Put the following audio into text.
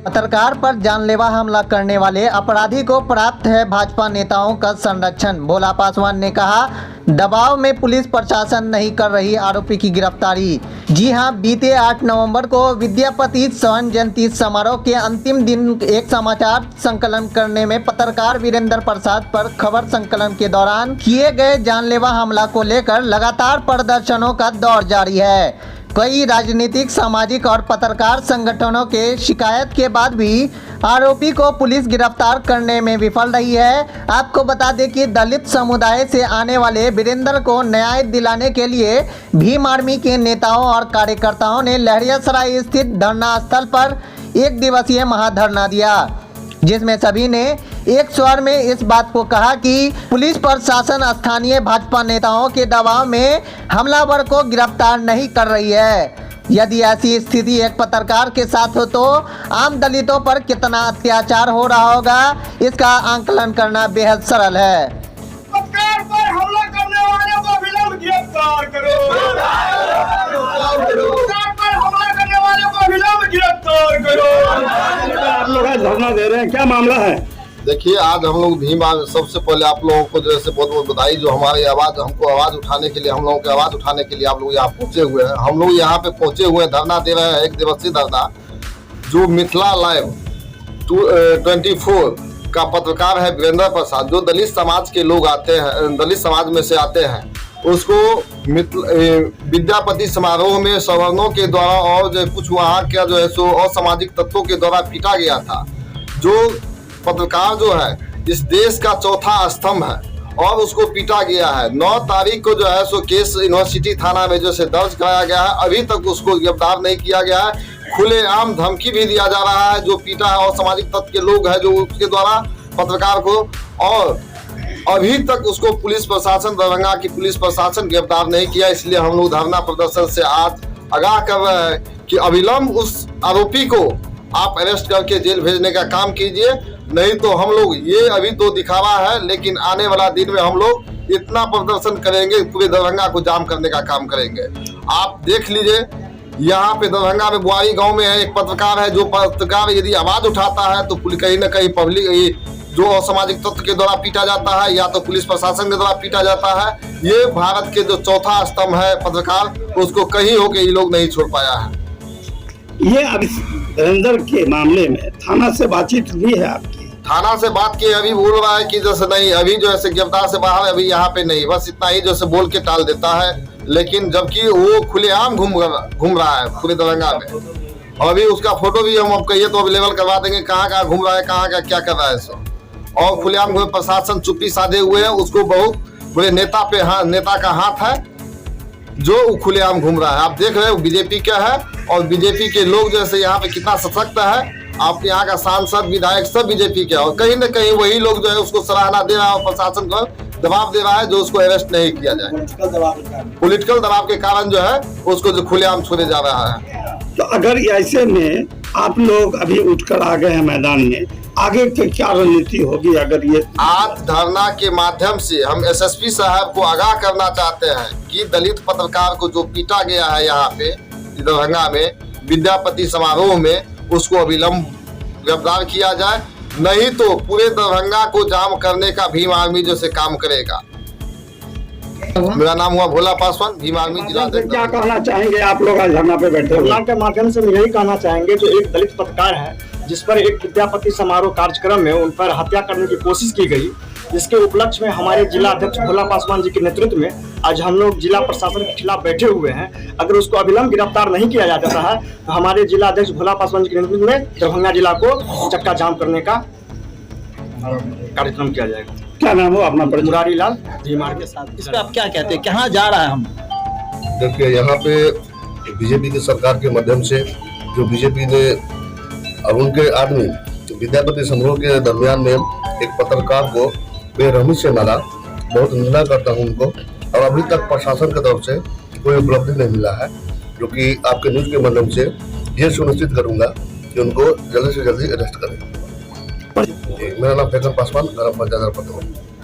पत्रकार पर जानलेवा हमला करने वाले अपराधी को प्राप्त है भाजपा नेताओं का संरक्षण। भोला पासवान ने कहा, दबाव में पुलिस प्रशासन नहीं कर रही आरोपी की गिरफ्तारी। जी हां, बीते 8 नवंबर को विद्यापति स्वर्ण जयंती समारोह के अंतिम दिन एक समाचार संकलन करने में पत्रकार वीरेंद्र प्रसाद पर खबर संकलन के दौरान किए गए जानलेवा हमला को लेकर लगातार प्रदर्शनों का दौर जारी है। कई राजनीतिक, सामाजिक और पत्रकार संगठनों के शिकायत के बाद भी आरोपी को पुलिस गिरफ्तार करने में विफल रही है। आपको बता दें कि दलित समुदाय से आने वाले वीरेंद्र को न्याय दिलाने के लिए भीम आर्मी के नेताओं और कार्यकर्ताओं ने लहरियासराय स्थित धरना स्थल पर 1 दिवसीय महाधरना दिया, जिसमें सभी ने एक स्वर में इस बात को कहा कि पुलिस प्रशासन स्थानीय भाजपा नेताओं के दबाव में हमलावर को गिरफ्तार नहीं कर रही है। यदि ऐसी स्थिति एक पत्रकार के साथ हो तो आम दलितों पर कितना अत्याचार हो रहा होगा, इसका आंकलन करना बेहद सरल है। पत्रकार पर हमला करने वाले को विलंब गिरफ्तार करो। पत्रकार पर हमला करने वाले को विलंब गिरफ्तार करो। आप लोग आज धरना दे रहे हैं, क्या मामला है? देखिए, आज हम लोग भीम सबसे पहले आप लोगों को जैसे बहुत बहुत बधाई, जो हमारी आवाज, हमको आवाज उठाने के लिए, हम लोगों की आवाज उठाने के लिए आप लोग यहाँ पहुंचे हुए हैं। हम लोग यहाँ पे पहुंचे हुए हैं, धरना दे रहे हैं, 1 दिवसीय धरना। जो मिथिला लाइव 24 का पत्रकार है वीरेंद्र प्रसाद, जो दलित समाज के लोग आते हैं, दलित समाज में से आते हैं, उसको विद्यापति समारोह में सवर्णों के द्वारा और जो कुछ वहाँ का जो है सो असामाजिक तत्वों के द्वारा पीटा गया था। जो पत्रकार जो है इस देश का चौथा स्तंभ है और उसको पीटा गया है। 9 तारीख को जो है सो केस यूनिवर्सिटी थाना में जो से दर्ज कराया गया है, अभी तक उसको गिरफ्तार नहीं किया गया है। खुलेआम धमकी भी दिया जा रहा है जो पीटा है और सामाजिक तत्व के लोग हैं जो उसके द्वारा पत्रकार को, और अभी तक उसको पुलिस प्रशासन, दरभंगा की पुलिस प्रशासन गिरफ्तार नहीं किया। इसलिए हम लोग धरना प्रदर्शन से आज आगाह कर रहे हैं कि अविलंब उस आरोपी को आप अरेस्ट करके जेल भेजने का काम कीजिए, नहीं तो हम लोग, ये अभी तो दिखावा है, लेकिन आने वाला दिन में हम लोग इतना प्रदर्शन करेंगे, पूरे दरभंगा को जाम करने का काम करेंगे। आप देख लीजिए, यहाँ पे दरभंगा में बुआरी गांव में है एक पत्रकार है, जो पत्रकार यदि आवाज उठाता है तो कहीं न कहीं पब्लिक जो असामाजिक तत्व के द्वारा पीटा जाता है या तो पुलिस प्रशासन के द्वारा पीटा जाता है। ये भारत के जो चौथा स्तंभ है पत्रकार, उसको कहीं होके ये लोग नहीं छोड़ पाया है। ये अभी वीरेंद्र के मामले में थाना से बातचीत हुई है आपकी? थाना से बात की, अभी बोल रहा है कि जैसे नहीं, अभी जो है गिरफ्तार से बाहर, अभी यहाँ पे नहीं, बस इतना ही जैसे बोल के टाल देता है, लेकिन जबकि वो खुलेआम घूम रहा है पूरे दरभंगा में। और अभी उसका फोटो भी हम कहिए तो अवेलेबल करवा देंगे, कहाँ घूम रहा है, कहाँ का क्या कर रहा है सो। और खुलेआम घूमे, प्रशासन चुप्पी साधे हुए है, उसको बहुत पूरे नेता का हाथ है जो खुलेआम घूम रहा है। आप देख रहे हो बीजेपी का है, और बीजेपी के लोग जैसे यहाँ पे कितना सशक्त है। आप यहाँ का सांसद, विधायक सब बीजेपी के, और कहीं न कहीं वही लोग जो है उसको सराहना दे रहा है और प्रशासन को दबाव दे रहा है जो उसको अरेस्ट नहीं किया जाए। पॉलिटिकल दबाव के कारण जो है उसको जो खुलेआम छोड़े जा रहा है। तो अगर ऐसे में आप लोग अभी उठकर आ गए हैं मैदान में, आगे की क्या रणनीति होगी? अगर ये आज धरना के माध्यम से हम एसएसपी साहब को आगाह करना चाहते हैं कि दलित पत्रकार को जो पीटा गया है यहाँ पे दरभंगा में विद्यापति समारोह में, उसको अविलंब गिरफ्तार किया जाए, नहीं तो पूरे दरभंगा को जाम करने का भीम आर्मी जैसे काम करेगा। मेरा नाम हुआ भोला पासवान, भीम आर्मी जिला अध्यक्ष। क्या कहना चाहेंगे आप लोग आज धरना पे बैठे हुए? धरना के माध्यम से यही कहना चाहेंगे, जो एक दलित पत्रकार है जिस पर एक विद्यापति समारोह कार्यक्रम में उन पर हत्या करने की कोशिश की गई, जिसके उपलक्ष्य में हमारे जिला अध्यक्ष भोला पासवान जी के नेतृत्व में आज हम लोग जिला प्रशासन के खिलाफ बैठे हुए हैं। अगर उसको अविलंब गिरफ्तार नहीं किया जाता है तो हमारे जिला अध्यक्ष भोला पासवान जी के नेतृत्व में दरभंगा जिला को चक्का जाम करने का कार्यक्रम किया जाएगा। क्या नाम हो अपना? मुरारी लाल के साथ। इस पे आप क्या कहते हैं, कहाँ जा रहा है हम? देखिए, यहाँ पे बीजेपी की सरकार के माध्यम से जो बीजेपी ने और उनके आदमी विद्यापति समारोह के दरमियान में एक पत्रकार को बेरहमी से मारा, बहुत निंदा करता हूँ उनको। और अभी तक प्रशासन की तरफ से कोई उपलब्धि नहीं मिला है, जो कि आपके न्यूज के माध्यम से ये सुनिश्चित करूंगा कि उनको जल्दी से जल्दी अरेस्ट करें। मेरा नाम फैजल पासवान, ग्राम पंचायत।